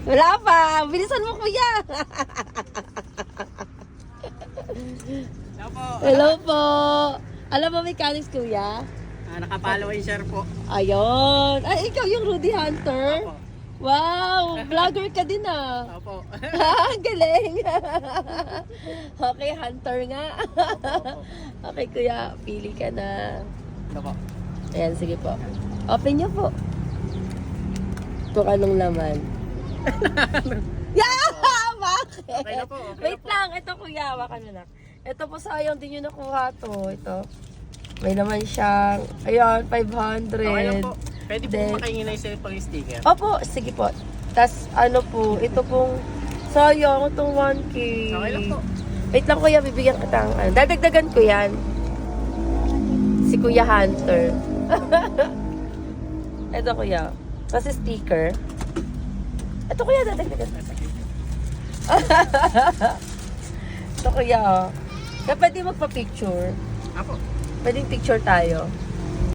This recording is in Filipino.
Wala pa. Bilisan mo, kuya. Hello po. Hello po. Alam mo mechanics, kuya? Nakapollow and share po. Ayun. Ay, ikaw yung Rudy Hunter? Opo. Wow, vlogger ka din ah. Opo. Ang galing. Okay, hunter nga. Okay, kuya, pili ka na. Ito po. Ayan, sige po. Open niyo po. Kung anong laman. Yeah! Bakit? Okay na po, okay Wait na po. lang, ito kuya, hawakan mo na. Ito po sayang din yung nakuha to. Ito. May naman siyang, ayan, 500. Okay lang po. Pwede po Then- makingin na yung cellphone yung sticker. Opo, sige po. Tas ano po, ito pong sayang itong 1K. Okay lang po. Wait lang kuya, bibigyan kita ng ano. Dadagdagan ko yan. Si Kuya Hunter. Ito kuya. Kasi sticker. Ito kuya, dadagdagan. Ito kuya. Kaya pwede magpa-picture. Apo. Pwedeng picture tayo.